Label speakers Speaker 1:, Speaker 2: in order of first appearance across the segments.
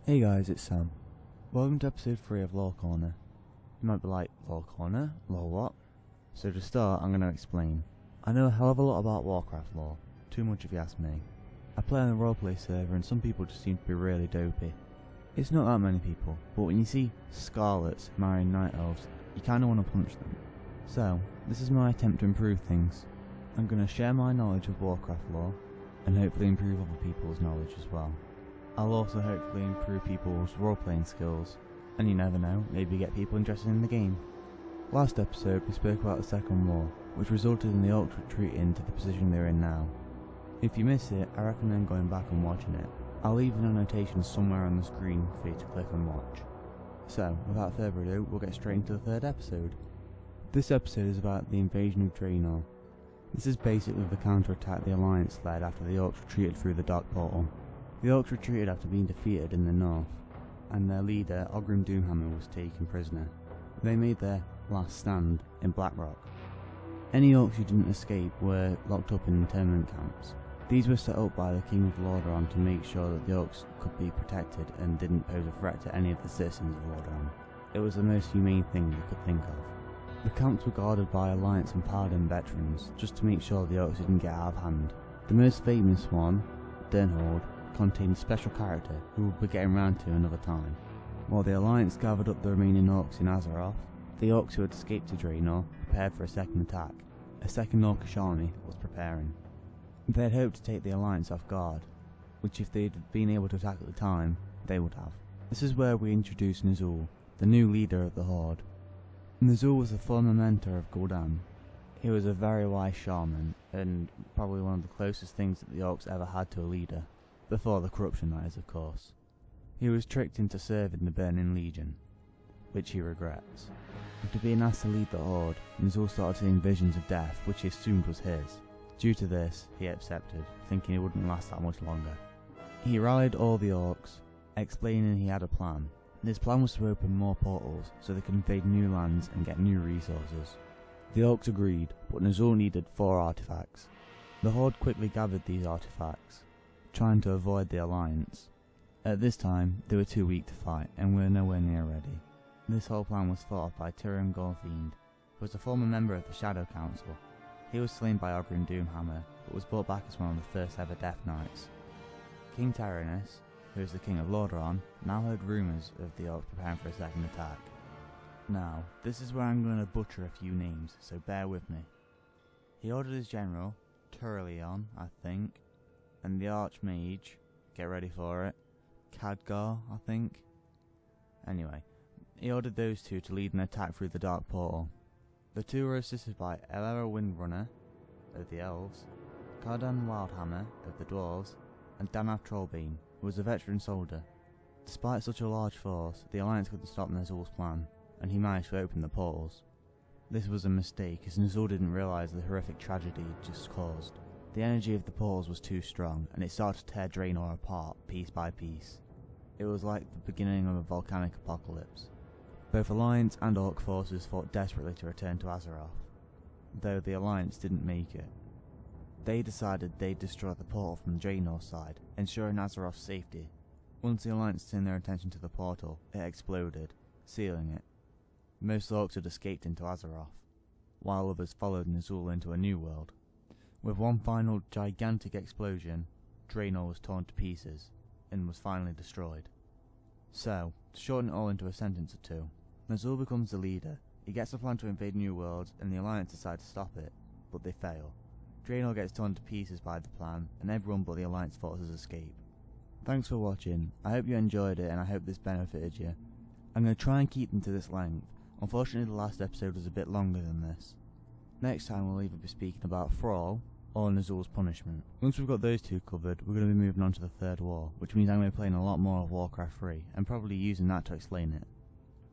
Speaker 1: Hey guys, it's Sam. Welcome to episode 3 of Lore Corner. You might be like, Lore Corner? Lore what? So to start, I'm going to explain. I know a hell of a lot about Warcraft Lore, too much if you ask me. I play on a roleplay server and some people just seem to be really dopey. It's not that many people, but when you see Scarlets marrying Night Elves, you kinda want to punch them. So, this is my attempt to improve things. I'm going to share my knowledge of Warcraft Lore, and hopefully improve other people's knowledge as well. I'll also hopefully improve people's role-playing skills, and you never know, maybe get people interested in the game. Last episode we spoke about the Second War, which resulted in the Orcs retreating to the position they're in now. If you miss it, I recommend going back and watching it. I'll leave an annotation somewhere on the screen for you to click and watch. So, without further ado, we'll get straight into the third episode. This episode is about the Invasion of Draenor. This is basically the counter-attack the Alliance led after the Orcs retreated through the Dark Portal. The Orcs retreated after being defeated in the north, and their leader, Ogrim Doomhammer, was taken prisoner. They made their last stand in Blackrock. Any Orcs who didn't escape were locked up in internment camps. These were set up by the King of Lordaeron to make sure that the Orcs could be protected and didn't pose a threat to any of the citizens of Lordaeron. It was the most humane thing you could think of. The camps were guarded by Alliance and Paladin veterans, just to make sure the Orcs didn't get out of hand. The most famous one, Draenor, contained a special character who we'll be getting round to another time. While the Alliance gathered up the remaining Orcs in Azeroth, the Orcs who had escaped to Draenor prepared for a second attack. A second Orcish army was preparing. They had hoped to take the Alliance off guard, which if they'd been able to attack at the time, they would have. This is where we introduce Ner'zhul, the new leader of the Horde. Ner'zhul was the former mentor of Gul'dan. He was a very wise shaman, and probably one of the closest things that the Orcs ever had to a leader. Before the corruption, that is, of course. He was tricked into serving the Burning Legion, which he regrets. After being asked to lead the Horde, Ner'zhul started seeing visions of death, which he assumed was his. Due to this, he accepted, thinking it wouldn't last that much longer. He rallied all the Orcs, explaining he had a plan. His plan was to open more portals, so they could invade new lands and get new resources. The Orcs agreed, but Ner'zhul needed 4 artifacts. The Horde quickly gathered these artifacts, trying to avoid the Alliance. At this time, they were too weak to fight, and were nowhere near ready. This whole plan was thought of by Tyrion Gorfiend, who was a former member of the Shadow Council. He was slain by Ogrim Doomhammer, but was brought back as one of the first ever Death Knights. King Tyrannus, who is the King of Lordaeron, now heard rumours of the Orcs preparing for a second attack. Now, this is where I'm going to butcher a few names, so bear with me. He ordered his general, Turleon, I think, and the Archmage, get ready for it, Khadgar, I think. Anyway, he ordered those two to lead an attack through the Dark Portal. The two were assisted by Elera Windrunner, of the Elves, Gul'dan Wildhammer, of the Dwarves, and Danav Trollbeam, who was a veteran soldier. Despite such a large force, the Alliance couldn't stop Ner'zhul's plan, and he managed to open the portals. This was a mistake, as Ner'zhul didn't realise the horrific tragedy it just caused. The energy of the portals was too strong, and it started to tear Draenor apart, piece by piece. It was like the beginning of a volcanic apocalypse. Both Alliance and Orc forces fought desperately to return to Azeroth, though the Alliance didn't make it. They decided they'd destroy the portal from Draenor's side, ensuring Azeroth's safety. Once the Alliance turned their attention to the portal, it exploded, sealing it. Most Orcs had escaped into Azeroth, while others followed Ner'zhul into a new world. With one final gigantic explosion, Draenor was torn to pieces, and was finally destroyed. So, to shorten it all into a sentence or two, Ner'zhul becomes the leader. He gets a plan to invade new worlds, and the Alliance decide to stop it, but they fail. Draenor gets torn to pieces by the plan, and everyone but the Alliance forces escape. Thanks for watching. I hope you enjoyed it, and I hope this benefited you. I'm going to try and keep them to this length. Unfortunately, the last episode was a bit longer than this. Next time we'll either be speaking about Thrall, or Ner'zhul's punishment. Once we've got those two covered, we're going to be moving on to the third war, which means I'm going to be playing a lot more of Warcraft 3, and probably using that to explain it.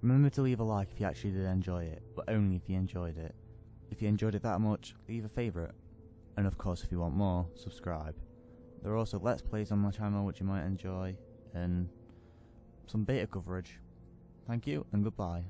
Speaker 1: Remember to leave a like if you actually did enjoy it, but only if you enjoyed it. If you enjoyed it that much, leave a favourite. And of course, if you want more, subscribe. There are also Let's Plays on my channel which you might enjoy, and some beta coverage. Thank you, and goodbye.